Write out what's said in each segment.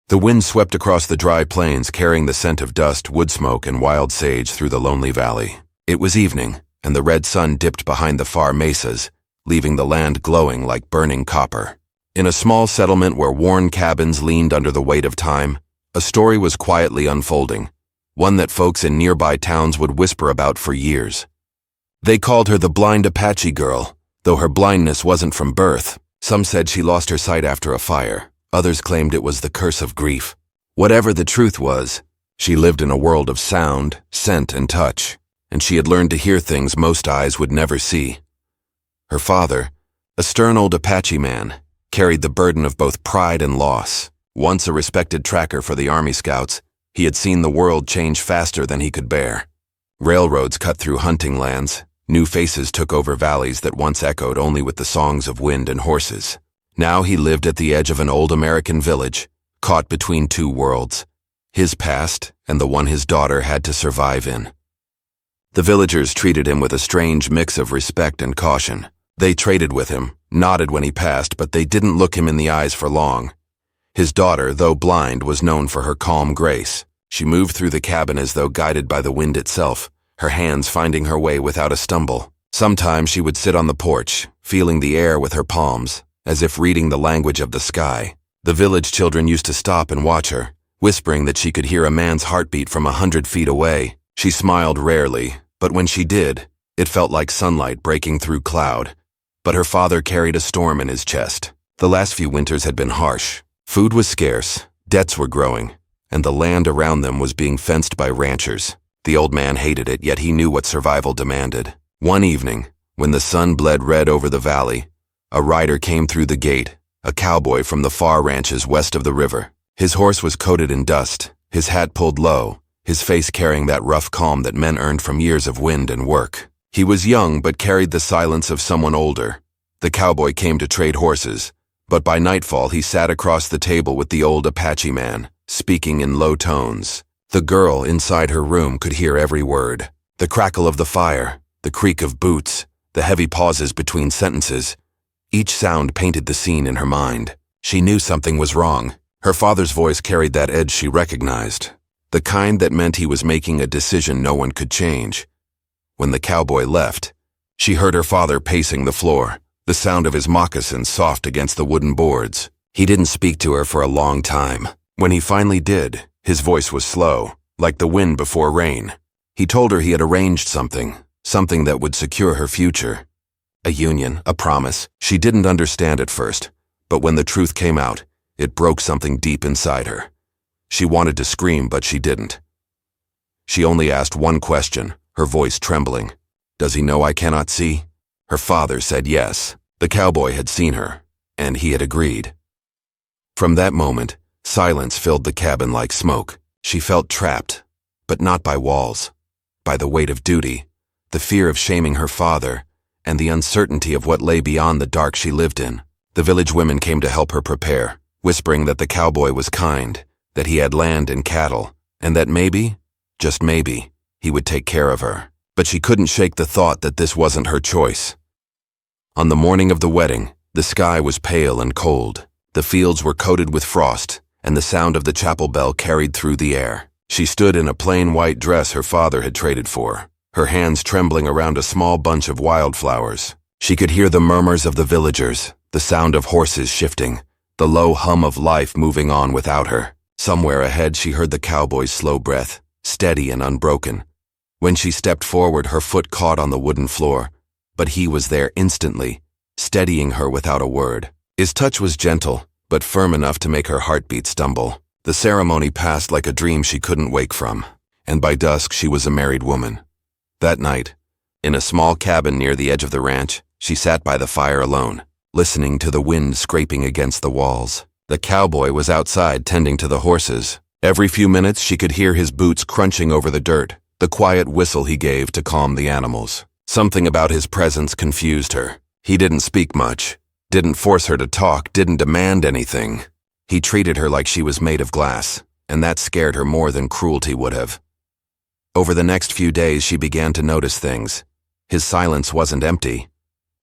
The wind swept across the dry plains, carrying the scent of dust, wood smoke, and wild sage through the lonely valley. It was evening, and the red sun dipped behind the far mesas, leaving the land glowing like burning copper. In a small settlement where worn cabins leaned under the weight of time, a story was quietly unfolding, one that folks in nearby towns would whisper about for years. They called her the blind Apache girl, though her blindness wasn't from birth. Some said she lost her sight after a fire. Others claimed it was the curse of grief. Whatever the truth was, she lived in a world of sound, scent, and touch, and she had learned to hear things most eyes would never see. Her father, a stern old Apache man, carried the burden of both pride and loss. Once a respected tracker for the Army Scouts, he had seen the world change faster than he could bear. Railroads cut through hunting lands. New faces took over valleys that once echoed only with the songs of wind and horses. Now he lived at the edge of an old American village, caught between two worlds, his past and the one his daughter had to survive in. The villagers treated him with a strange mix of respect and caution. They traded with him, nodded when he passed, but they didn't look him in the eyes for long. His daughter, though blind, was known for her calm grace. She moved through the cabin as though guided by the wind itself, her hands finding her way without a stumble. Sometimes she would sit on the porch, feeling the air with her palms, as if reading the language of the sky. The village children used to stop and watch her, whispering that she could hear a man's heartbeat from 100 feet away. She smiled rarely, but when she did, it felt like sunlight breaking through cloud. But her father carried a storm in his chest. The last few winters had been harsh. Food was scarce, debts were growing, and the land around them was being fenced by ranchers. The old man hated it, yet he knew what survival demanded. One evening, when the sun bled red over the valley, a rider came through the gate, a cowboy from the far ranches west of the river. His horse was coated in dust, his hat pulled low, his face carrying that rough calm that men earned from years of wind and work. He was young but carried the silence of someone older. The cowboy came to trade horses, but by nightfall he sat across the table with the old Apache man, speaking in low tones. The girl inside her room could hear every word. The crackle of the fire, the creak of boots, the heavy pauses between sentences. Each sound painted the scene in her mind. She knew something was wrong. Her father's voice carried that edge she recognized, the kind that meant he was making a decision no one could change. When the cowboy left, she heard her father pacing the floor, the sound of his moccasins soft against the wooden boards. He didn't speak to her for a long time. When he finally did, his voice was slow, like the wind before rain. He told her he had arranged something that would secure her future. A union, a promise. She didn't understand at first, but when the truth came out, it broke something deep inside her. She wanted to scream, but she didn't. She only asked one question, her voice trembling. "Does he know I cannot see?" Her father said yes. The cowboy had seen her, and he had agreed. From that moment, silence filled the cabin like smoke. She felt trapped, but not by walls, by the weight of duty, the fear of shaming her father, and the uncertainty of what lay beyond the dark she lived in. The village women came to help her prepare, whispering that the cowboy was kind, that he had land and cattle, and that maybe, just maybe, he would take care of her. But she couldn't shake the thought that this wasn't her choice. On the morning of the wedding, the sky was pale and cold. The fields were coated with frost, and the sound of the chapel bell carried through the air. She stood in a plain white dress her father had traded for, her hands trembling around a small bunch of wildflowers. She could hear the murmurs of the villagers, the sound of horses shifting, the low hum of life moving on without her. Somewhere ahead she heard the cowboy's slow breath, steady and unbroken. When she stepped forward, her foot caught on the wooden floor, but he was there instantly, steadying her without a word. His touch was gentle, but firm enough to make her heartbeat stumble. The ceremony passed like a dream she couldn't wake from, and by dusk she was a married woman. That night, in a small cabin near the edge of the ranch, she sat by the fire alone, listening to the wind scraping against the walls. The cowboy was outside tending to the horses. Every few minutes she could hear his boots crunching over the dirt, the quiet whistle he gave to calm the animals. Something about his presence confused her. He didn't speak much, didn't force her to talk, didn't demand anything. He treated her like she was made of glass, and that scared her more than cruelty would have. Over the next few days she began to notice things. His silence wasn't empty.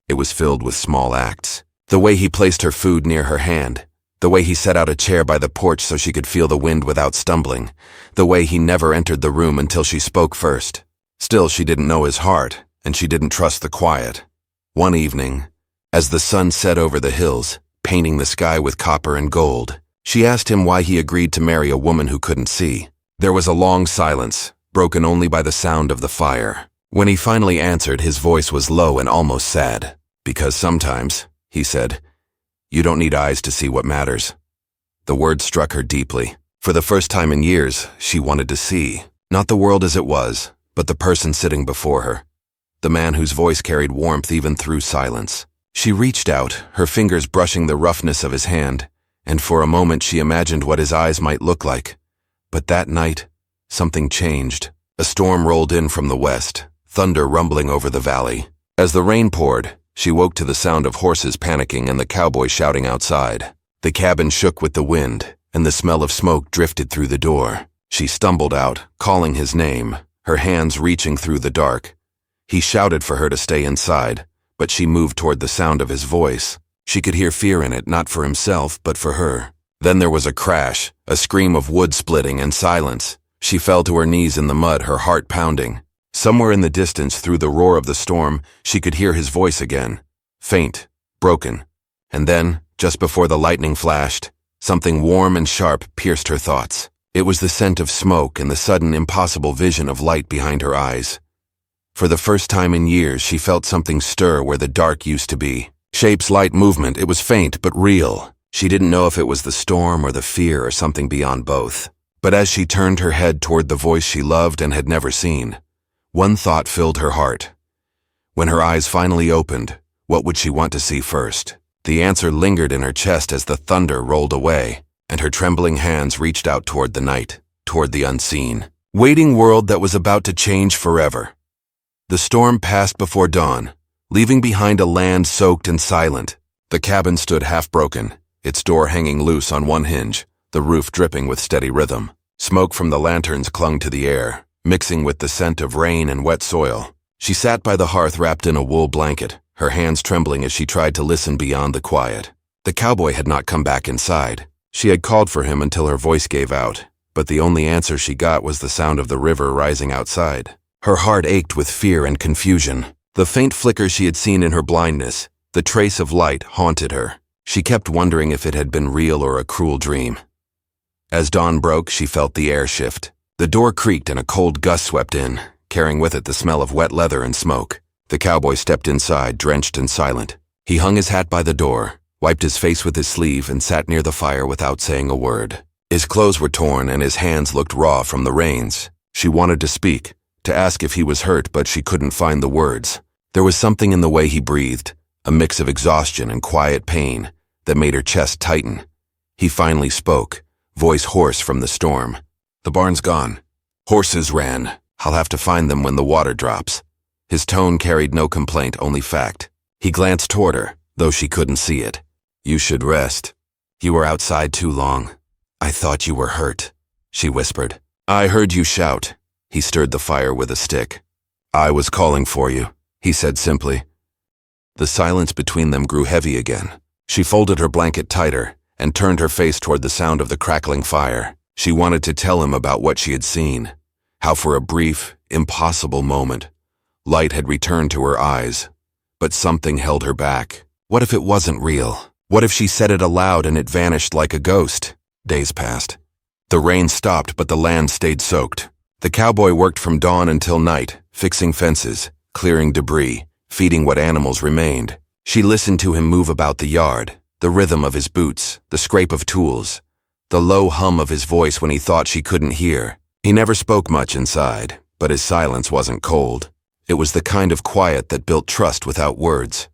It was filled with small acts. The way he placed her food near her hand, The way he set out a chair by the porch so she could feel the wind without stumbling. The way he never entered the room until she spoke first. Still, she didn't know his heart, and she didn't trust the quiet. One evening, as the sun set over the hills, painting the sky with copper and gold, she asked him why he agreed to marry a woman who couldn't see. There was a long silence, broken only by the sound of the fire. When he finally answered, his voice was low and almost sad. "Because sometimes," he said, "you don't need eyes to see what matters." The word struck her deeply. For the first time in years, she wanted to see, not the world as it was, but the person sitting before her. The man whose voice carried warmth even through silence. She reached out, her fingers brushing the roughness of his hand, and for a moment she imagined what his eyes might look like. But that night, something changed. A storm rolled in from the west, thunder rumbling over the valley. As the rain poured, she woke to the sound of horses panicking and the cowboy shouting outside. The cabin shook with the wind, and the smell of smoke drifted through the door. She stumbled out, calling his name, her hands reaching through the dark. He shouted for her to stay inside, but she moved toward the sound of his voice. She could hear fear in it, not for himself, but for her. Then there was a crash, a scream of wood splitting and silence. She fell to her knees in the mud, her heart pounding. Somewhere in the distance, through the roar of the storm, she could hear his voice again. Faint, broken. And then, just before the lightning flashed, something warm and sharp pierced her thoughts. It was the scent of smoke and the sudden impossible vision of light behind her eyes. For the first time in years, she felt something stir where the dark used to be. Shapes, light, movement. It was faint, but real. She didn't know if it was the storm or the fear or something beyond both. But as she turned her head toward the voice she loved and had never seen, one thought filled her heart. When her eyes finally opened, what would she want to see first? The answer lingered in her chest as the thunder rolled away, and her trembling hands reached out toward the night, toward the unseen, waiting world that was about to change forever. The storm passed before dawn, leaving behind a land soaked and silent. The cabin stood half-broken, its door hanging loose on one hinge, the roof dripping with steady rhythm. Smoke from the lanterns clung to the air, mixing with the scent of rain and wet soil. She sat by the hearth wrapped in a wool blanket, her hands trembling as she tried to listen beyond the quiet. The cowboy had not come back inside. She had called for him until her voice gave out, but the only answer she got was the sound of the river rising outside. Her heart ached with fear and confusion. The faint flicker she had seen in her blindness, the trace of light, haunted her. She kept wondering if it had been real or a cruel dream. As dawn broke, she felt the air shift. The door creaked and a cold gust swept in, carrying with it the smell of wet leather and smoke. The cowboy stepped inside, drenched and silent. He hung his hat by the door, wiped his face with his sleeve, and sat near the fire without saying a word. His clothes were torn and his hands looked raw from the rains. She wanted to speak, to ask if he was hurt, but she couldn't find the words. There was something in the way he breathed, a mix of exhaustion and quiet pain, that made her chest tighten. He finally spoke, voice hoarse from the storm. "The barn's gone. Horses ran. I'll have to find them when the water drops." His tone carried no complaint, only fact. He glanced toward her, though she couldn't see it. "You should rest. You were outside too long. I thought you were hurt," she whispered. "I heard you shout." He stirred the fire with a stick. "I was calling for you," he said simply. The silence between them grew heavy again. She folded her blanket tighter and turned her face toward the sound of the crackling fire. She wanted to tell him about what she had seen, how for a brief, impossible moment, light had returned to her eyes, but something held her back. What if it wasn't real? What if she said it aloud and it vanished like a ghost? Days passed. The rain stopped, but the land stayed soaked. The cowboy worked from dawn until night, fixing fences, clearing debris, feeding what animals remained. She listened to him move about the yard, the rhythm of his boots, the scrape of tools, the low hum of his voice when he thought she couldn't hear. He never spoke much inside, but his silence wasn't cold. It was the kind of quiet that built trust without words.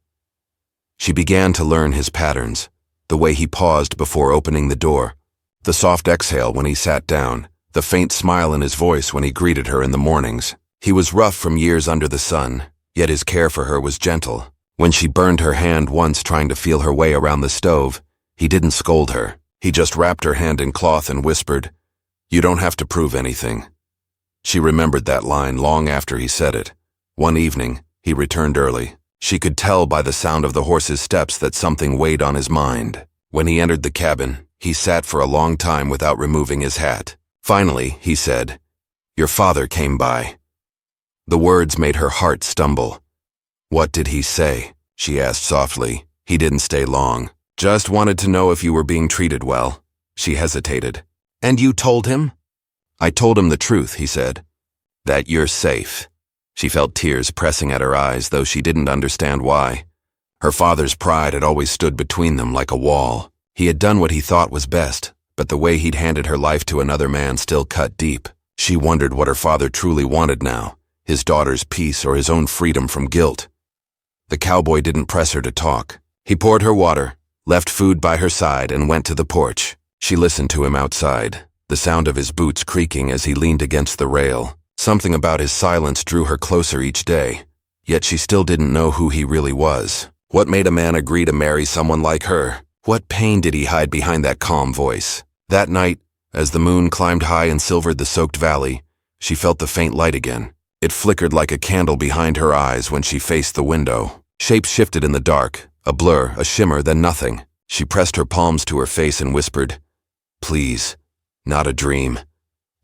She began to learn his patterns, the way he paused before opening the door, the soft exhale when he sat down, the faint smile in his voice when he greeted her in the mornings. He was rough from years under the sun, yet his care for her was gentle. When she burned her hand once trying to feel her way around the stove, he didn't scold her. He just wrapped her hand in cloth and whispered, "You don't have to prove anything." She remembered that line long after he said it. One evening, he returned early. She could tell by the sound of the horse's steps that something weighed on his mind. When he entered the cabin, he sat for a long time without removing his hat. Finally, he said, "Your father came by." The words made her heart stumble. "What did he say?" she asked softly. "He didn't stay long. Just wanted to know if you were being treated well." She hesitated. "And you told him?" "I told him the truth," he said. "That you're safe." She felt tears pressing at her eyes, though she didn't understand why. Her father's pride had always stood between them like a wall. He had done what he thought was best, but the way he'd handed her life to another man still cut deep. She wondered what her father truly wanted now, his daughter's peace or his own freedom from guilt. The cowboy didn't press her to talk. He poured her water, left food by her side, and went to the porch. She listened to him outside, the sound of his boots creaking as he leaned against the rail. Something about his silence drew her closer each day, yet she still didn't know who he really was. What made a man agree to marry someone like her? What pain did he hide behind that calm voice? That night, as the moon climbed high and silvered the soaked valley, she felt the faint light again. It flickered like a candle behind her eyes when she faced the window. Shapes shifted in the dark, a blur, a shimmer, then nothing. She pressed her palms to her face and whispered, "Please, not a dream."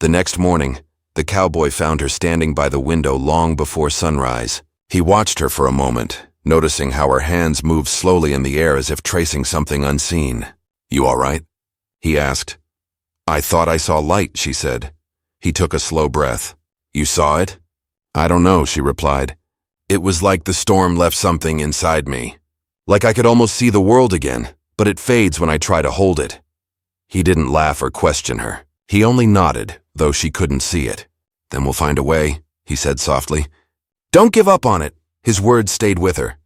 The next morning, the cowboy found her standing by the window long before sunrise. He watched her for a moment, noticing how her hands moved slowly in the air as if tracing something unseen. "You all right?" he asked. "I thought I saw light," she said. He took a slow breath. "You saw it?" "I don't know," she replied. "It was like the storm left something inside me. Like I could almost see the world again, but it fades when I try to hold it." He didn't laugh or question her. He only nodded, though she couldn't see it. "Then we'll find a way," he said softly. "Don't give up on it." His words stayed with her.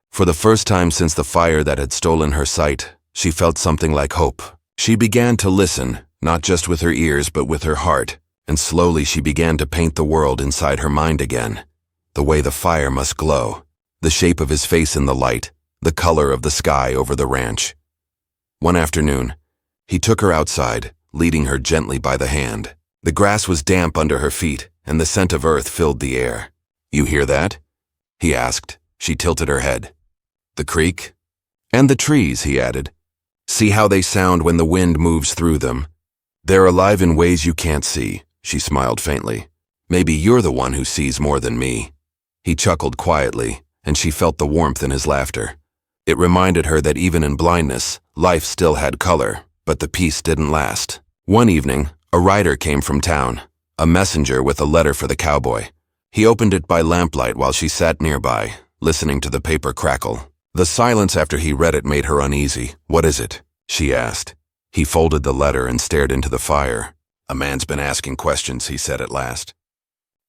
For the first time since the fire that had stolen her sight, she felt something like hope. She began to listen, not just with her ears but with her heart, and slowly she began to paint the world inside her mind again. The way the fire must glow, the shape of his face in the light, the color of the sky over the ranch. One afternoon, he took her outside, leading her gently by the hand. The grass was damp under her feet, and the scent of earth filled the air. "You hear that?" he asked. She tilted her head. "The creek?" "And the trees," he added. "See how they sound when the wind moves through them. They're alive in ways you can't see," she smiled faintly. "Maybe you're the one who sees more than me." He chuckled quietly, and she felt the warmth in his laughter. It reminded her that even in blindness, life still had color, but the peace didn't last. One evening, a rider came from town, a messenger with a letter for the cowboy. He opened it by lamplight while she sat nearby, listening to the paper crackle. The silence after he read it made her uneasy. "What is it?" she asked. He folded the letter and stared into the fire. "A man's been asking questions," he said at last.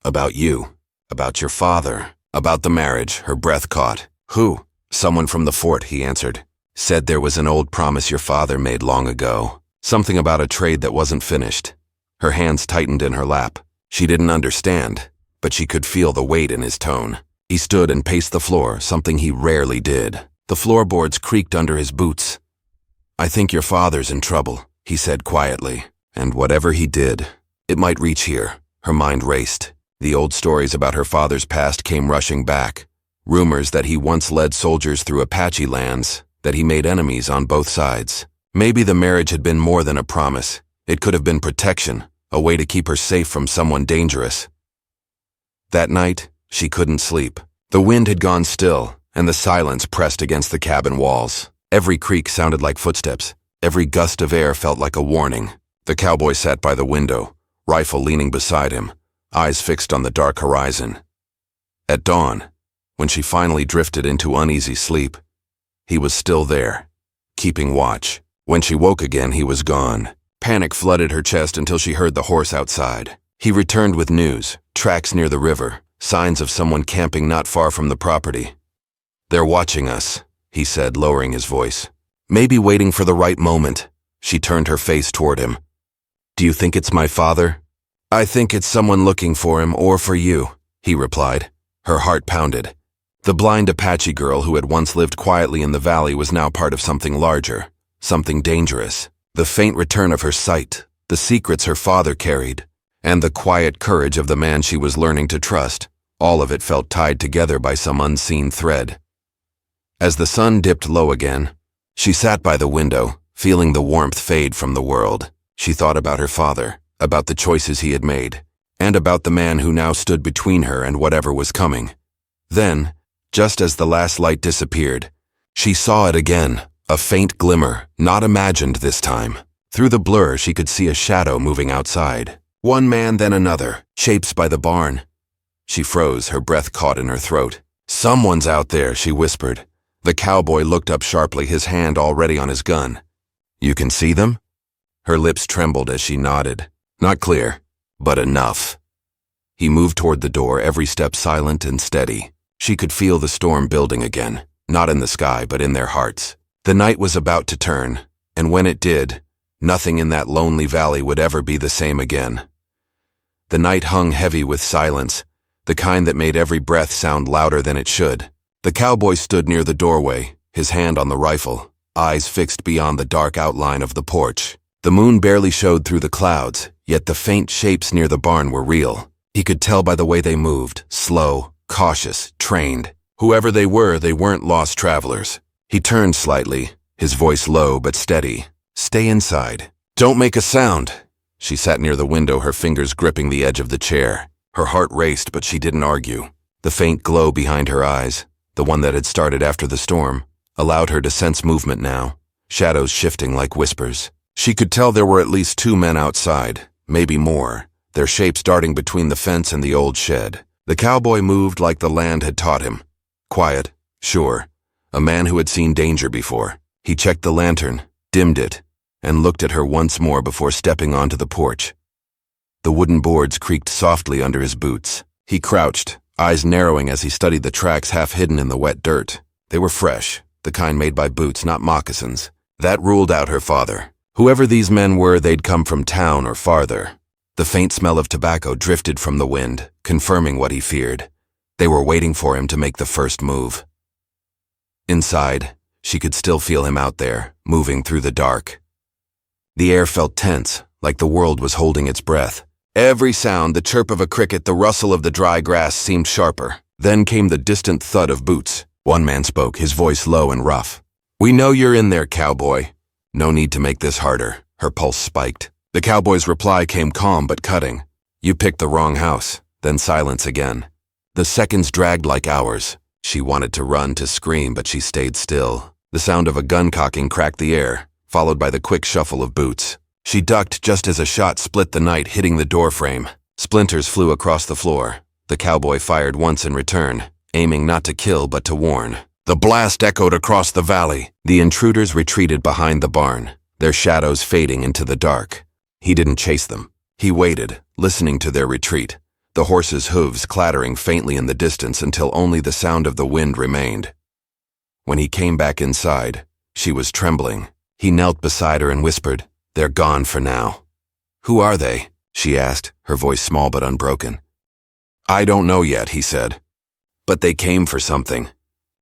"About you, about your father, about the marriage." Her breath caught. "Who?" "Someone from the fort," he answered. "Said there was an old promise your father made long ago. Something about a trade that wasn't finished." Her hands tightened in her lap. She didn't understand, but she could feel the weight in his tone. He stood and paced the floor, something he rarely did. The floorboards creaked under his boots. "I think your father's in trouble," he said quietly. "And whatever he did, it might reach here." Her mind raced. The old stories about her father's past came rushing back. Rumors that he once led soldiers through Apache lands, that he made enemies on both sides. Maybe the marriage had been more than a promise. It could have been protection, a way to keep her safe from someone dangerous. That night, she couldn't sleep. The wind had gone still, and the silence pressed against the cabin walls. Every creak sounded like footsteps. Every gust of air felt like a warning. The cowboy sat by the window, rifle leaning beside him, eyes fixed on the dark horizon. At dawn, when she finally drifted into uneasy sleep, he was still there, keeping watch. When she woke again, he was gone. Panic flooded her chest until she heard the horse outside. He returned with news, tracks near the river, signs of someone camping not far from the property. "They're watching us," he said, lowering his voice. "Maybe waiting for the right moment." She turned her face toward him. "Do you think it's my father?" "I think it's someone looking for him or for you," he replied. Her heart pounded. The blind Apache girl who had once lived quietly in the valley was now part of something larger, something dangerous. The faint return of her sight, the secrets her father carried, and the quiet courage of the man she was learning to trust, all of it felt tied together by some unseen thread. As the sun dipped low again, she sat by the window, feeling the warmth fade from the world. She thought about her father, about the choices he had made, and about the man who now stood between her and whatever was coming. Then, just as the last light disappeared, she saw it again, a faint glimmer, not imagined this time. Through the blur, she could see a shadow moving outside. One man, then another, shapes by the barn. She froze, her breath caught in her throat. "Someone's out there," she whispered. The cowboy looked up sharply, his hand already on his gun. "You can see them?" Her lips trembled as she nodded. "Not clear, but enough." He moved toward the door, every step silent and steady. She could feel the storm building again, not in the sky, but in their hearts. The night was about to turn, and when it did, nothing in that lonely valley would ever be the same again. The night hung heavy with silence, the kind that made every breath sound louder than it should. The cowboy stood near the doorway, his hand on the rifle, eyes fixed beyond the dark outline of the porch. The moon barely showed through the clouds, yet the faint shapes near the barn were real. He could tell by the way they moved, slow, cautious, trained. Whoever they weren't lost travelers. He turned slightly, his voice low but steady. "Stay inside. Don't make a sound." She sat near the window, her fingers gripping the edge of the chair. Her heart raced, but she didn't argue. The faint glow behind her eyes, the one that had started after the storm, allowed her to sense movement now, shadows shifting like whispers. She could tell there were at least 2 men outside, maybe more, their shapes darting between the fence and the old shed. The cowboy moved like the land had taught him. Quiet, sure, a man who had seen danger before. He checked the lantern, dimmed it, and looked at her once more before stepping onto the porch. The wooden boards creaked softly under his boots. He crouched, eyes narrowing as he studied the tracks half hidden in the wet dirt. They were fresh, the kind made by boots, not moccasins. That ruled out her father. Whoever these men were, they'd come from town or farther. The faint smell of tobacco drifted from the wind, confirming what he feared. They were waiting for him to make the first move. Inside, she could still feel him out there, moving through the dark. The air felt tense, like the world was holding its breath. Every sound, the chirp of a cricket, the rustle of the dry grass, seemed sharper. Then came the distant thud of boots. One man spoke, his voice low and rough. "We know you're in there, cowboy. No need to make this harder." Her pulse spiked. The cowboy's reply came calm but cutting. "You picked the wrong house." Then silence again. The seconds dragged like hours. She wanted to run, to scream, but she stayed still. The sound of a gun cocking cracked the air, followed by the quick shuffle of boots. She ducked just as a shot split the night, hitting the doorframe. Splinters flew across the floor. The cowboy fired once in return, aiming not to kill but to warn. The blast echoed across the valley. The intruders retreated behind the barn, their shadows fading into the dark. He didn't chase them. He waited, listening to their retreat, the horses' hooves clattering faintly in the distance until only the sound of the wind remained. When he came back inside, she was trembling. He knelt beside her and whispered, "They're gone for now." "Who are they?" she asked, her voice small but unbroken. "I don't know yet," he said. "But they came for something.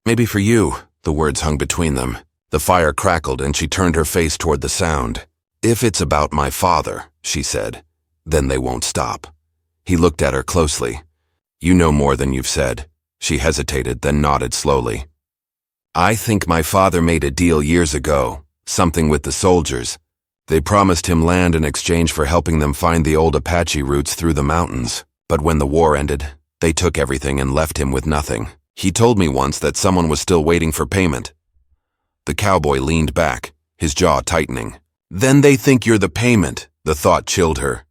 Maybe for you." The words hung between them. The fire crackled and she turned her face toward the sound. "If it's about my father," she said, "then they won't stop." He looked at her closely. "You know more than you've said." She hesitated, then nodded slowly. "I think my father made a deal years ago, something with the soldiers. They promised him land in exchange for helping them find the old Apache routes through the mountains. But when the war ended, they took everything and left him with nothing. He told me once that someone was still waiting for payment." The cowboy leaned back, his jaw tightening. "Then they think you're the payment." The thought chilled her.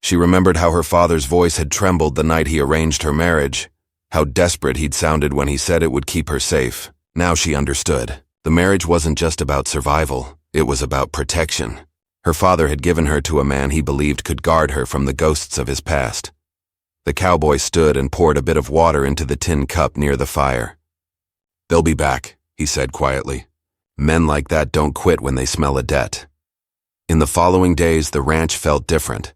She remembered how her father's voice had trembled the night he arranged her marriage, how desperate he'd sounded when he said it would keep her safe. Now she understood. The marriage wasn't just about survival, it was about protection. Her father had given her to a man he believed could guard her from the ghosts of his past. The cowboy stood and poured a bit of water into the tin cup near the fire. "They'll be back," he said quietly. "Men like that don't quit when they smell a debt." In the following days, the ranch felt different.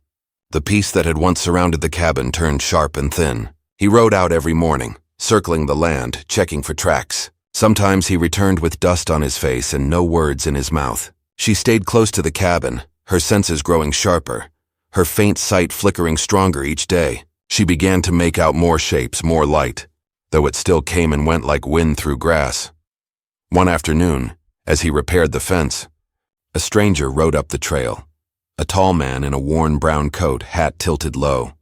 The peace that had once surrounded the cabin turned sharp and thin. He rode out every morning, circling the land, checking for tracks. Sometimes he returned with dust on his face and no words in his mouth. She stayed close to the cabin, her senses growing sharper, her faint sight flickering stronger each day. She began to make out more shapes, more light, though it still came and went like wind through grass. One afternoon, as he repaired the fence, A stranger rode up the trail. A tall man in a worn brown coat, hat tilted low.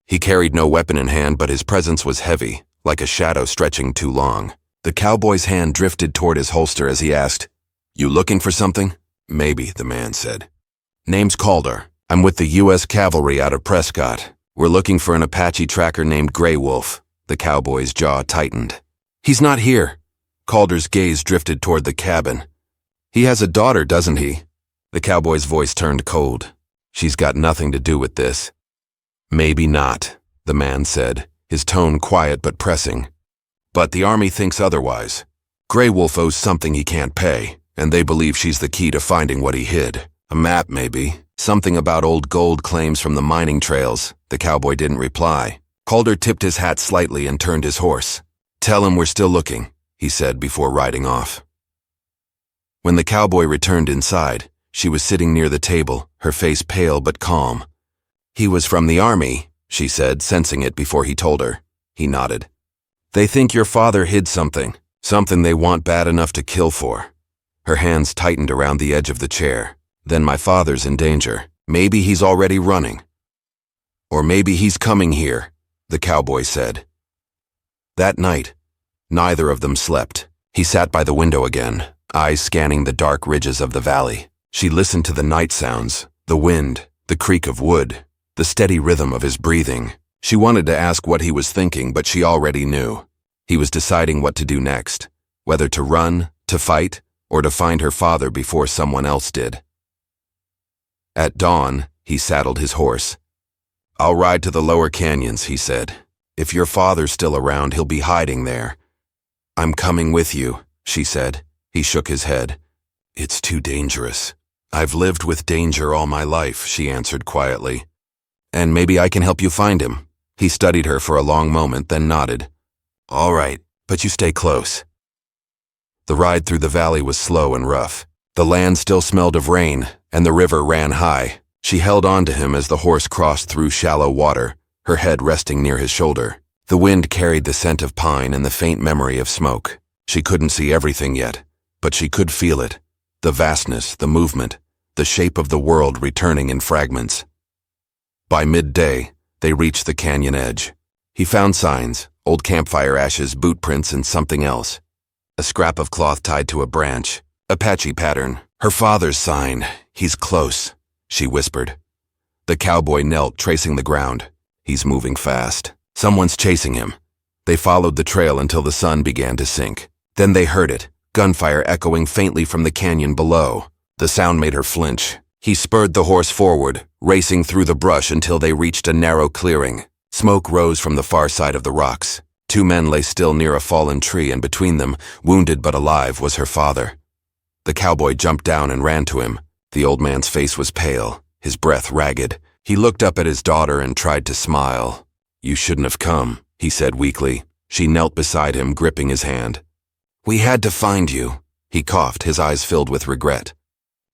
He carried no weapon in hand, but his presence was heavy, like a shadow stretching too long. The cowboy's hand drifted toward his holster as he asked, "You looking for something?" "Maybe," the man said. "Name's Calder. I'm with the U.S. Cavalry out of Prescott. We're looking for an Apache tracker named Gray Wolf." The cowboy's jaw tightened. "He's not here." Calder's gaze drifted toward the cabin. "He has a daughter, doesn't he?" The cowboy's voice turned cold. "She's got nothing to do with this." "Maybe not," the man said, his tone quiet but pressing. "But the Army thinks otherwise. Gray Wolf owes something he can't pay, and they believe she's the key to finding what he hid. A map, maybe. Something about old gold claims from the mining trails." The cowboy didn't reply. Calder tipped his hat slightly and turned his horse. "Tell him we're still looking," he said before riding off. When the cowboy returned inside, she was sitting near the table, her face pale but calm. "He was from the Army," she said, sensing it before he told her. He nodded. "They think your father hid something they want bad enough to kill for." Her hands tightened around the edge of the chair. "Then my father's in danger. Maybe he's already running. Or maybe he's coming here," the cowboy said. That night, neither of them slept. He sat by the window again, eyes scanning the dark ridges of the valley. She listened to the night sounds, the wind, the creak of wood, the steady rhythm of his breathing. She wanted to ask what he was thinking, but she already knew. He was deciding what to do next, whether to run, to fight, or to find her father before someone else did. At dawn, he saddled his horse. "I'll ride to the lower canyons," he said. "If your father's still around, he'll be hiding there." "I'm coming with you," she said. He shook his head. "It's too dangerous." "I've lived with danger all my life," she answered quietly. "And maybe I can help you find him." He studied her for a long moment, then nodded. "All right, but you stay close." The ride through the valley was slow and rough. The land still smelled of rain, and the river ran high. She held on to him as the horse crossed through shallow water, her head resting near his shoulder. The wind carried the scent of pine and the faint memory of smoke. She couldn't see everything yet, but she could feel it. The vastness, the movement, the shape of the world returning in fragments. By midday, they reached the canyon edge. He found signs, old campfire ashes, boot prints, and something else. A scrap of cloth tied to a branch. Apache pattern. Her father's sign. "He's close," she whispered. The cowboy knelt, tracing the ground. "He's moving fast. Someone's chasing him." They followed the trail until the sun began to sink. Then they heard it, gunfire echoing faintly from the canyon below. The sound made her flinch. He spurred the horse forward, racing through the brush until they reached a narrow clearing. Smoke rose from the far side of the rocks. Two men lay still near a fallen tree, and between them, wounded but alive, was her father. The cowboy jumped down and ran to him. The old man's face was pale, his breath ragged. He looked up at his daughter and tried to smile. "You shouldn't have come," he said weakly. She knelt beside him, gripping his hand. "We had to find you," he coughed, his eyes filled with regret.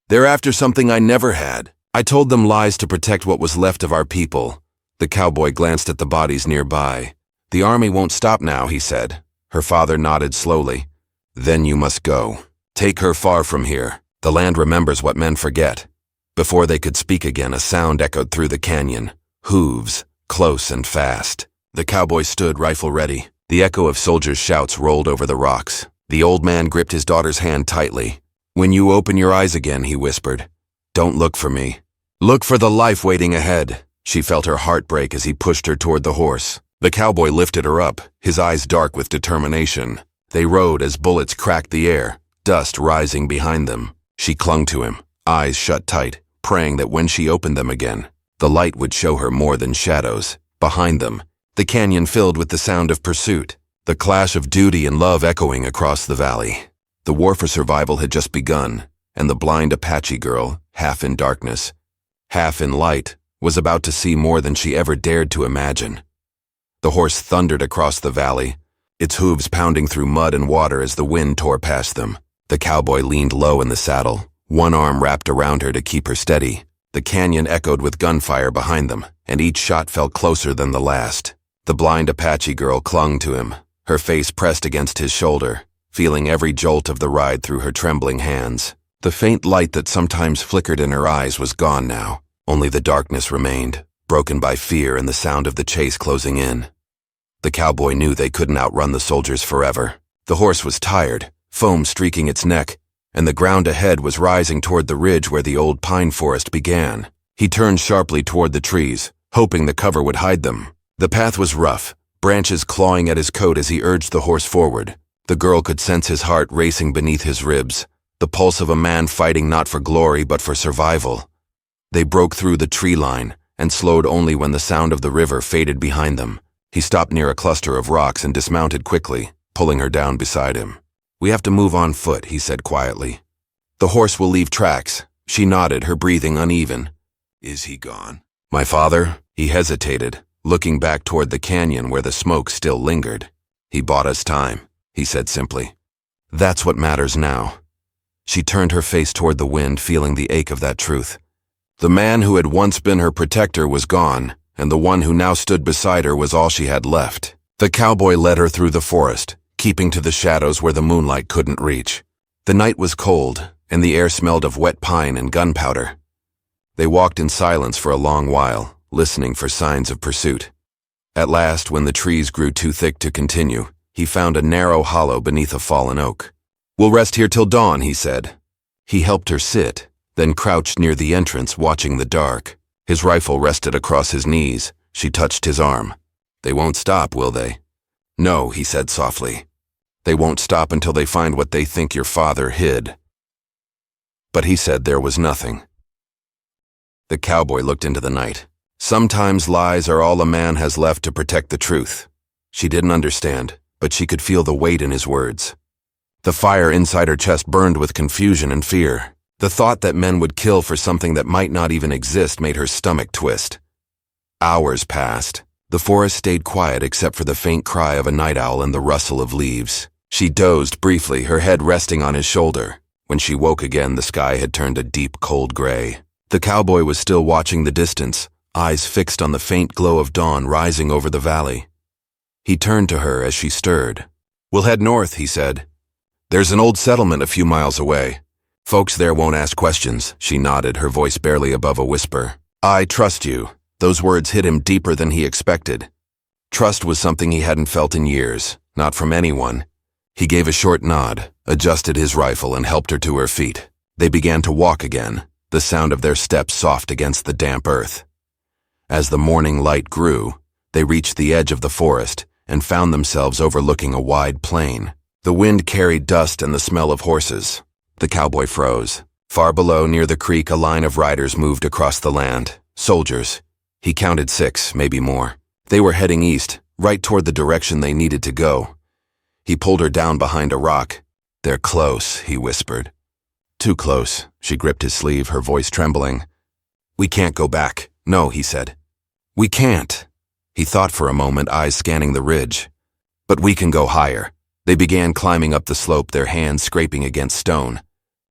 "They're after something I never had. I told them lies to protect what was left of our people." The cowboy glanced at the bodies nearby. "The Army won't stop now," he said. Her father nodded slowly. "Then you must go. Take her far from here. The land remembers what men forget." Before they could speak again, a sound echoed through the canyon. Hooves, close and fast. The cowboy stood, rifle ready. The echo of soldiers' shouts rolled over the rocks. The old man gripped his daughter's hand tightly. "When you open your eyes again," he whispered, "don't look for me. Look for the life waiting ahead." She felt her heart break as he pushed her toward the horse. The cowboy lifted her up, his eyes dark with determination. They rode as bullets cracked the air, dust rising behind them. She clung to him, eyes shut tight, praying that when she opened them again, the light would show her more than shadows. Behind them, the canyon filled with the sound of pursuit, the clash of duty and love echoing across the valley. The war for survival had just begun, and the blind Apache girl, half in darkness, half in light, was about to see more than she ever dared to imagine. The horse thundered across the valley, its hooves pounding through mud and water as the wind tore past them. The cowboy leaned low in the saddle, one arm wrapped around her to keep her steady. The canyon echoed with gunfire behind them, and each shot fell closer than the last. The blind Apache girl clung to him, her face pressed against his shoulder, feeling every jolt of the ride through her trembling hands. The faint light that sometimes flickered in her eyes was gone now. Only the darkness remained, broken by fear and the sound of the chase closing in. The cowboy knew they couldn't outrun the soldiers forever. The horse was tired, foam streaking its neck, and the ground ahead was rising toward the ridge where the old pine forest began. He turned sharply toward the trees, hoping the cover would hide them. The path was rough, branches clawing at his coat as he urged the horse forward. The girl could sense his heart racing beneath his ribs, the pulse of a man fighting not for glory but for survival. They broke through the tree line and slowed only when the sound of the river faded behind them. He stopped near a cluster of rocks and dismounted quickly, pulling her down beside him. "We have to move on foot," he said quietly. "The horse will leave tracks." She nodded, her breathing uneven. "Is he gone?" "My father?" He hesitated, looking back toward the canyon where the smoke still lingered. "He bought us time," he said simply. "That's what matters now." She turned her face toward the wind, feeling the ache of that truth. The man who had once been her protector was gone, and the one who now stood beside her was all she had left. The cowboy led her through the forest, keeping to the shadows where the moonlight couldn't reach. The night was cold, and the air smelled of wet pine and gunpowder. They walked in silence for a long while, listening for signs of pursuit. At last, when the trees grew too thick to continue, he found a narrow hollow beneath a fallen oak. "We'll rest here till dawn," he said. He helped her sit, then crouched near the entrance, watching the dark. His rifle rested across his knees. She touched his arm. "They won't stop, will they?" "No," he said softly. "They won't stop until they find what they think your father hid." But he said there was nothing. The cowboy looked into the night. Sometimes lies are all a man has left to protect the truth. She didn't understand, but she could feel the weight in his words. The fire inside her chest burned with confusion and fear. The thought that men would kill for something that might not even exist made her stomach twist. Hours passed. The forest stayed quiet except for the faint cry of a night owl and the rustle of leaves. She dozed briefly, her head resting on his shoulder. When she woke again, the sky had turned a deep, cold gray. The cowboy was still watching the distance, eyes fixed on the faint glow of dawn rising over the valley. He turned to her as she stirred. "We'll head north," he said. "There's an old settlement a few miles away. Folks there won't ask questions." She nodded, her voice barely above a whisper. "I trust you." Those words hit him deeper than he expected. Trust was something he hadn't felt in years, not from anyone. He gave a short nod, adjusted his rifle, and helped her to her feet. They began to walk again, the sound of their steps soft against the damp earth. As the morning light grew, they reached the edge of the forest and found themselves overlooking a wide plain. The wind carried dust and the smell of horses. The cowboy froze. Far below, near the creek, a line of riders moved across the land. Soldiers. He counted 6, maybe more. They were heading east, right toward the direction they needed to go. He pulled her down behind a rock. "They're close," he whispered. "Too close." She gripped his sleeve, her voice trembling. "We can't go back." "No," he said. "We can't." He thought for a moment, eyes scanning the ridge. "But we can go higher." They began climbing up the slope, their hands scraping against stone.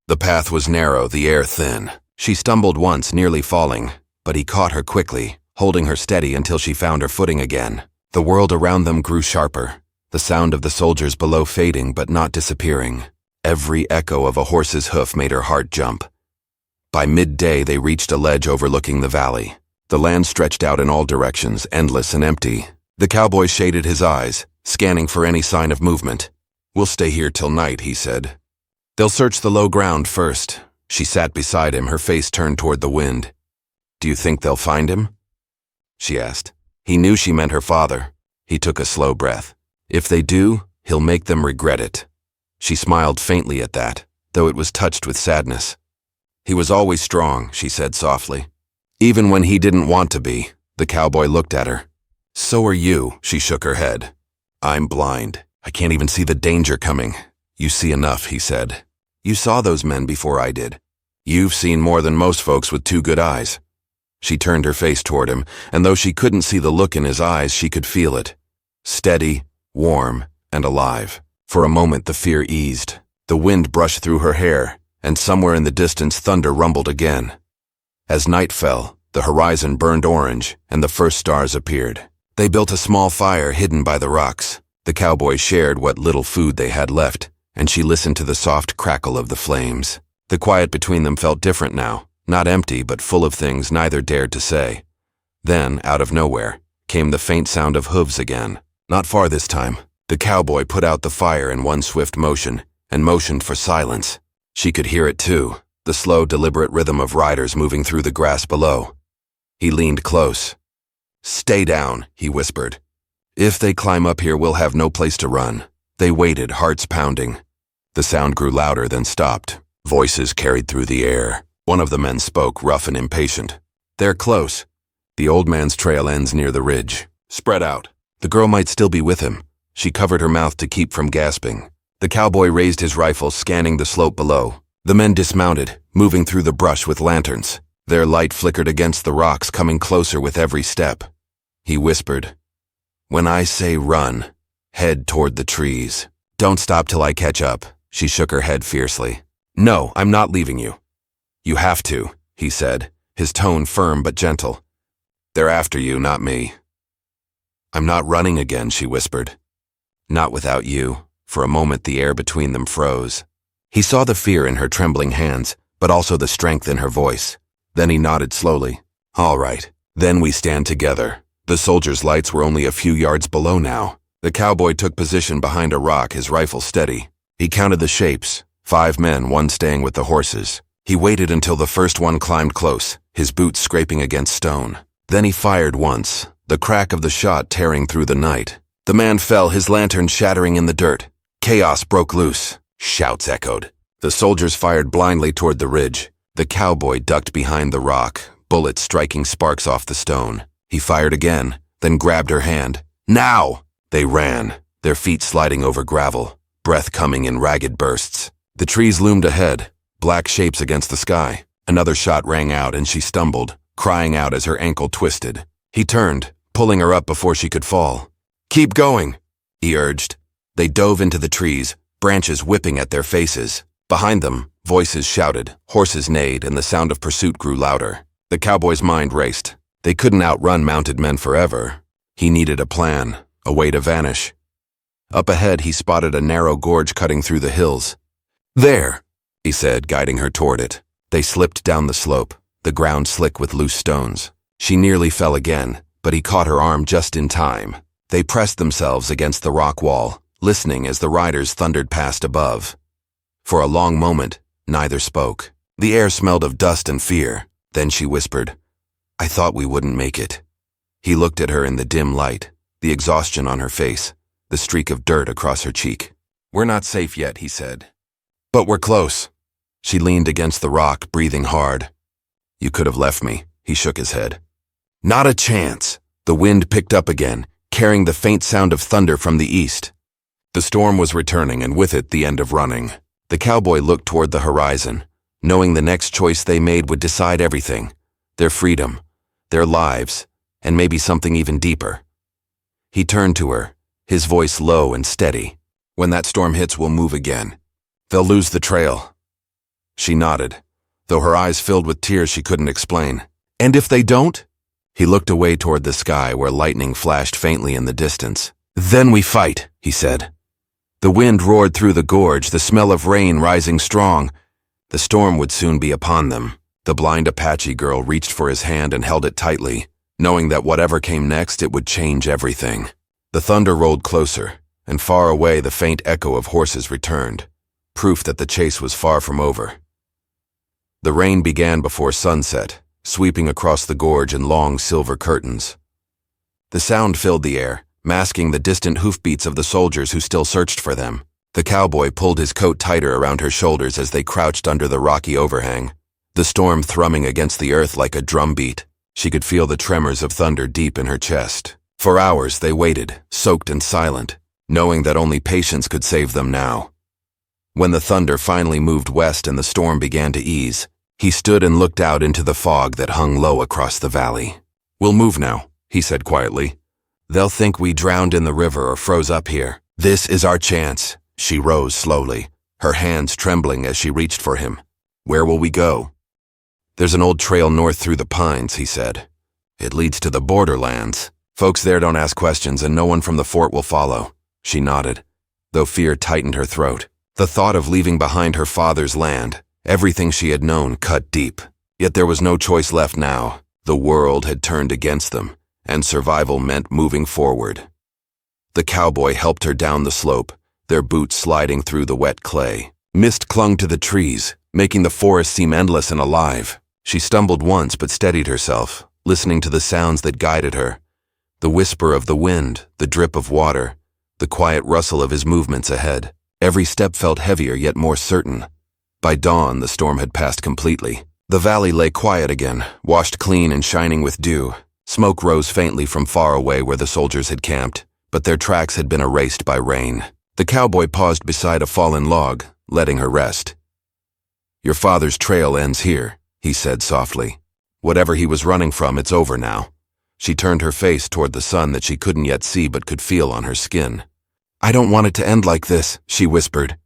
The path was narrow, the air thin. She stumbled once, nearly falling, but he caught her quickly, holding her steady until she found her footing again. The world around them grew sharper, the sound of the soldiers below fading but not disappearing. Every echo of a horse's hoof made her heart jump. By midday, they reached a ledge overlooking the valley. The land stretched out in all directions, endless and empty. The cowboy shaded his eyes, scanning for any sign of movement. "We'll stay here till night," he said. "They'll search the low ground first." She sat beside him, her face turned toward the wind. "Do you think they'll find him?" she asked. He knew she meant her father. He took a slow breath. "If they do, he'll make them regret it." She smiled faintly at that, though it was touched with sadness. "He was always strong," she said softly. "Even when he didn't want to be." The cowboy looked at her. "So are you," she shook her head. "I'm blind. I can't even see the danger coming." "You see enough," he said. "You saw those men before I did. You've seen more than most folks with 2 good eyes." She turned her face toward him, and though she couldn't see the look in his eyes, she could feel it. Steady, warm, and alive. For a moment the fear eased. The wind brushed through her hair, and somewhere in the distance thunder rumbled again. As night fell, the horizon burned orange, and the first stars appeared. They built a small fire hidden by the rocks. The cowboy shared what little food they had left, and she listened to the soft crackle of the flames. The quiet between them felt different now, not empty but full of things neither dared to say. Then, out of nowhere, came the faint sound of hooves again. Not far this time. The cowboy put out the fire in one swift motion, and motioned for silence. She could hear it too, the slow, deliberate rhythm of riders moving through the grass below. He leaned close. "Stay down," he whispered. "If they climb up here, we'll have no place to run." They waited, hearts pounding. The sound grew louder, then stopped. Voices carried through the air. One of the men spoke, rough and impatient. "They're close. The old man's trail ends near the ridge. Spread out." The girl might still be with him. She covered her mouth to keep from gasping. The cowboy raised his rifle, scanning the slope below. The men dismounted, moving through the brush with lanterns. Their light flickered against the rocks, coming closer with every step. He whispered, "When I say run, head toward the trees. Don't stop till I catch up." She shook her head fiercely. "No, I'm not leaving you." "You have to," he said, his tone firm but gentle. "They're after you, not me." "I'm not running again," she whispered. "Not without you." For a moment the air between them froze. He saw the fear in her trembling hands, but also the strength in her voice. Then he nodded slowly. "All right, then we stand together." The soldiers' lights were only a few yards below now. The cowboy took position behind a rock, his rifle steady. He counted the shapes, 5 men, one staying with the horses. He waited until the first one climbed close, his boots scraping against stone. Then he fired once, the crack of the shot tearing through the night. The man fell, his lantern shattering in the dirt. Chaos broke loose. Shouts echoed. The soldiers fired blindly toward the ridge. The cowboy ducked behind the rock, bullets striking sparks off the stone. He fired again, then grabbed her hand. "Now!" They ran, their feet sliding over gravel, breath coming in ragged bursts. The trees loomed ahead, black shapes against the sky. Another shot rang out and she stumbled, crying out as her ankle twisted. He turned, pulling her up before she could fall. "Keep going," he urged. They dove into the trees, branches whipping at their faces. Behind them, voices shouted, horses neighed, and the sound of pursuit grew louder. The cowboy's mind raced. They couldn't outrun mounted men forever. He needed a plan, a way to vanish. Up ahead, he spotted a narrow gorge cutting through the hills. "There," he said, guiding her toward it. They slipped down the slope, the ground slick with loose stones. She nearly fell again, but he caught her arm just in time. They pressed themselves against the rock wall, listening as the riders thundered past above. For a long moment, neither spoke. The air smelled of dust and fear. Then she whispered, "I thought we wouldn't make it." He looked at her in the dim light, the exhaustion on her face, the streak of dirt across her cheek. "We're not safe yet," he said. "But we're close." She leaned against the rock, breathing hard. "You could have left me," he shook his head. "Not a chance." The wind picked up again, carrying the faint sound of thunder from the east. The storm was returning, and with it the end of running. The cowboy looked toward the horizon, knowing the next choice they made would decide everything. Their freedom, their lives, and maybe something even deeper. He turned to her, his voice low and steady. "When that storm hits, we'll move again. They'll lose the trail." She nodded, though her eyes filled with tears she couldn't explain. "And if they don't?" He looked away toward the sky where lightning flashed faintly in the distance. "Then we fight," he said. The wind roared through the gorge, the smell of rain rising strong. The storm would soon be upon them. The blind Apache girl reached for his hand and held it tightly, knowing that whatever came next, it would change everything. The thunder rolled closer, and far away the faint echo of horses returned, proof that the chase was far from over. The rain began before sunset, sweeping across the gorge in long silver curtains. The sound filled the air, masking the distant hoofbeats of the soldiers who still searched for them. The cowboy pulled his coat tighter around her shoulders as they crouched under the rocky overhang, the storm thrumming against the earth like a drumbeat. She could feel the tremors of thunder deep in her chest. For hours they waited, soaked and silent, knowing that only patience could save them now. When the thunder finally moved west and the storm began to ease, he stood and looked out into the fog that hung low across the valley. "We'll move now," he said quietly. "They'll think we drowned in the river or froze up here. This is our chance." She rose slowly, her hands trembling as she reached for him. "Where will we go?" "There's an old trail north through the pines," he said. "It leads to the borderlands. Folks there don't ask questions and no one from the fort will follow." She nodded, though fear tightened her throat. The thought of leaving behind her father's land Everything she had known cut deep. Yet there was no choice left now. The world had turned against them, and survival meant moving forward. The cowboy helped her down the slope, their boots sliding through the wet clay. Mist clung to the trees, making the forest seem endless and alive. She stumbled once but steadied herself, listening to the sounds that guided her. The whisper of the wind, the drip of water, the quiet rustle of his movements ahead. Every step felt heavier yet more certain. By dawn, the storm had passed completely. The valley lay quiet again, washed clean and shining with dew. Smoke rose faintly from far away where the soldiers had camped, but their tracks had been erased by rain. The cowboy paused beside a fallen log, letting her rest. "Your father's trail ends here," he said softly. "Whatever he was running from, it's over now." She turned her face toward the sun that she couldn't yet see but could feel on her skin. "I don't want it to end like this," she whispered.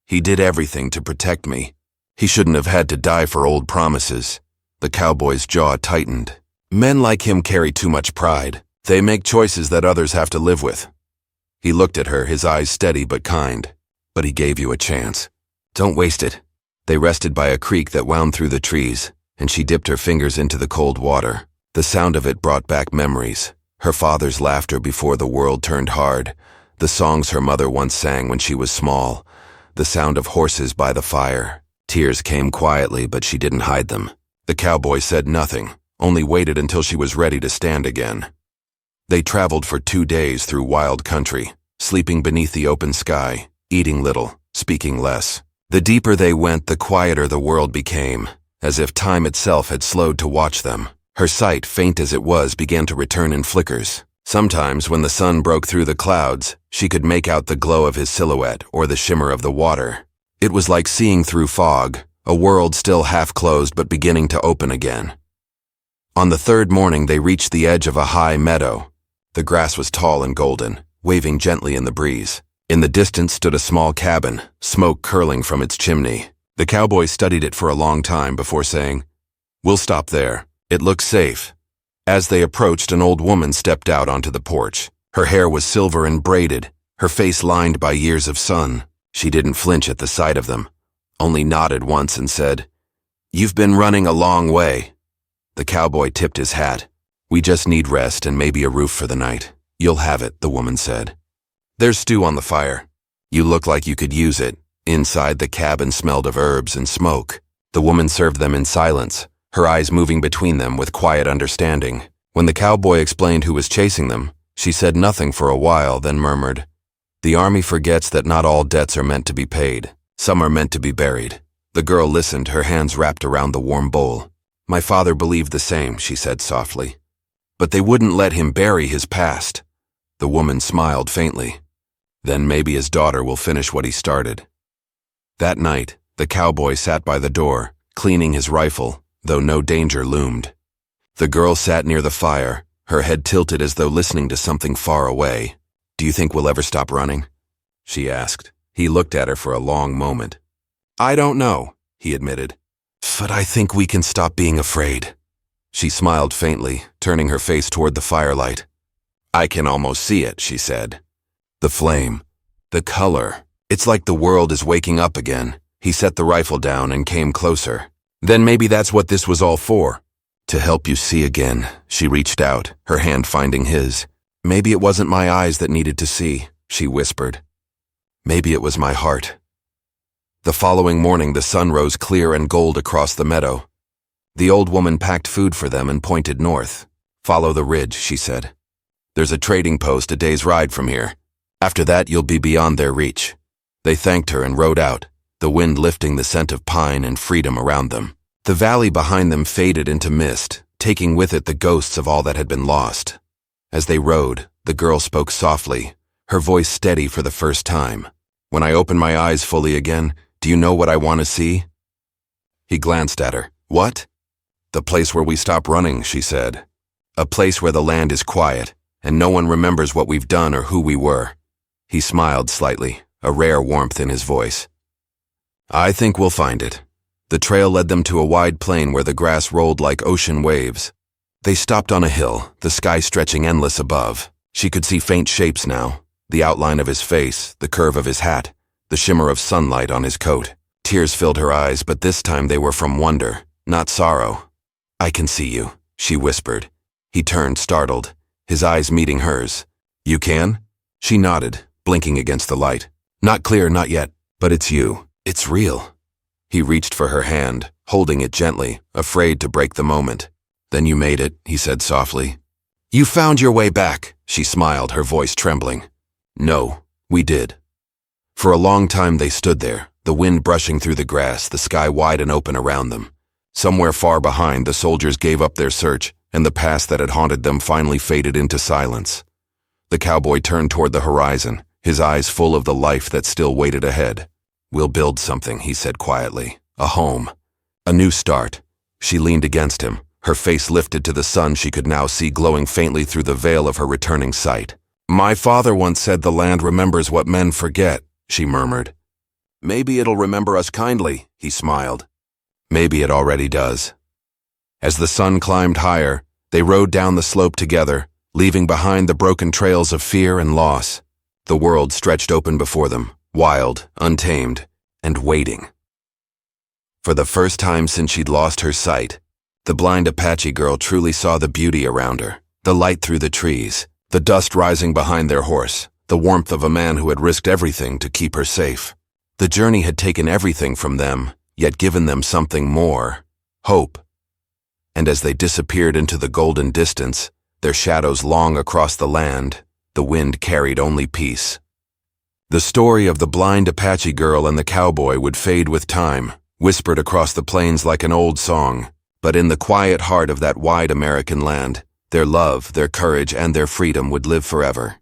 "He did everything to protect me. He shouldn't have had to die for old promises." The cowboy's jaw tightened. "Men like him carry too much pride. They make choices that others have to live with." He looked at her, his eyes steady but kind. "But he gave you a chance. Don't waste it." They rested by a creek that wound through the trees, and she dipped her fingers into the cold water. The sound of it brought back memories. Her father's laughter before the world turned hard, the songs her mother once sang when she was small, the sound of horses by the fire. Tears came quietly, but she didn't hide them. The cowboy said nothing, only waited until she was ready to stand again. They traveled for 2 days through wild country, sleeping beneath the open sky, eating little, speaking less. The deeper they went, the quieter the world became, as if time itself had slowed to watch them. Her sight, faint as it was, began to return in flickers. Sometimes, when the sun broke through the clouds, she could make out the glow of his silhouette or the shimmer of the water. It was like seeing through fog, a world still half closed but beginning to open again. On the third morning, they reached the edge of a high meadow. The grass was tall and golden, waving gently in the breeze. In the distance stood a small cabin, smoke curling from its chimney. The cowboy studied it for a long time before saying, "We'll stop there. It looks safe." As they approached, an old woman stepped out onto the porch. Her hair was silver and braided, her face lined by years of sun. She didn't flinch at the sight of them, only nodded once and said, "You've been running a long way." The cowboy tipped his hat. "We just need rest and maybe a roof for the night." "You'll have it," the woman said. "There's stew on the fire. You look like you could use it." Inside, the cabin smelled of herbs and smoke. The woman served them in silence, her eyes moving between them with quiet understanding. When the cowboy explained who was chasing them, she said nothing for a while, then murmured, "The army forgets that not all debts are meant to be paid. Some are meant to be buried." The girl listened, her hands wrapped around the warm bowl. "My father believed the same," she said softly. "But they wouldn't let him bury his past." The woman smiled faintly. "Then maybe his daughter will finish what he started." That night, the cowboy sat by the door, cleaning his rifle, though no danger loomed. The girl sat near the fire, her head tilted as though listening to something far away. "Do you think we'll ever stop running?" she asked. He looked at her for a long moment. "I don't know," he admitted. "But I think we can stop being afraid." She smiled faintly, turning her face toward the firelight. "I can almost see it," she said. "The flame, the color. It's like the world is waking up again." He set the rifle down and came closer. "Then maybe that's what this was all for." "To help you see again." She reached out, her hand finding his. "Maybe it wasn't my eyes that needed to see," she whispered. "Maybe it was my heart." The following morning, the sun rose clear and gold across the meadow. The old woman packed food for them and pointed north. "Follow the ridge," she said. "There's a trading post a day's ride from here. After that, you'll be beyond their reach." They thanked her and rode out, the wind lifting the scent of pine and freedom around them. The valley behind them faded into mist, taking with it the ghosts of all that had been lost. As they rode, the girl spoke softly, her voice steady for the first time. "When I open my eyes fully again, do you know what I want to see?" He glanced at her. "What?" "The place where we stop running," she said. "A place where the land is quiet, and no one remembers what we've done or who we were." He smiled slightly, a rare warmth in his voice. "I think we'll find it." The trail led them to a wide plain where the grass rolled like ocean waves. They stopped on a hill, the sky stretching endless above. She could see faint shapes now, the outline of his face, the curve of his hat, the shimmer of sunlight on his coat. Tears filled her eyes, but this time they were from wonder, not sorrow. "I can see you," she whispered. He turned, startled, his eyes meeting hers. "You can?" She nodded, blinking against the light. "Not clear, not yet, but it's you. It's real." He reached for her hand, holding it gently, afraid to break the moment. "Then you made it," he said softly. "You found your way back," she smiled, her voice trembling. "No, we did." For a long time they stood there, the wind brushing through the grass, the sky wide and open around them. Somewhere far behind, the soldiers gave up their search, and the past that had haunted them finally faded into silence. The cowboy turned toward the horizon, his eyes full of the life that still waited ahead. "We'll build something," he said quietly. "A home. A new start." She leaned against him, her face lifted to the sun she could now see glowing faintly through the veil of her returning sight. "My father once said the land remembers what men forget," she murmured. "Maybe it'll remember us kindly," he smiled. "Maybe it already does." As the sun climbed higher, they rode down the slope together, leaving behind the broken trails of fear and loss. The world stretched open before them, wild, untamed, and waiting. For the first time since she'd lost her sight, the blind Apache girl truly saw the beauty around her, the light through the trees, the dust rising behind their horse, the warmth of a man who had risked everything to keep her safe. The journey had taken everything from them, yet given them something more: hope. And as they disappeared into the golden distance, their shadows long across the land, the wind carried only peace. The story of the blind Apache girl and the cowboy would fade with time, whispered across the plains like an old song, but in the quiet heart of that wide American land, their love, their courage, and their freedom would live forever.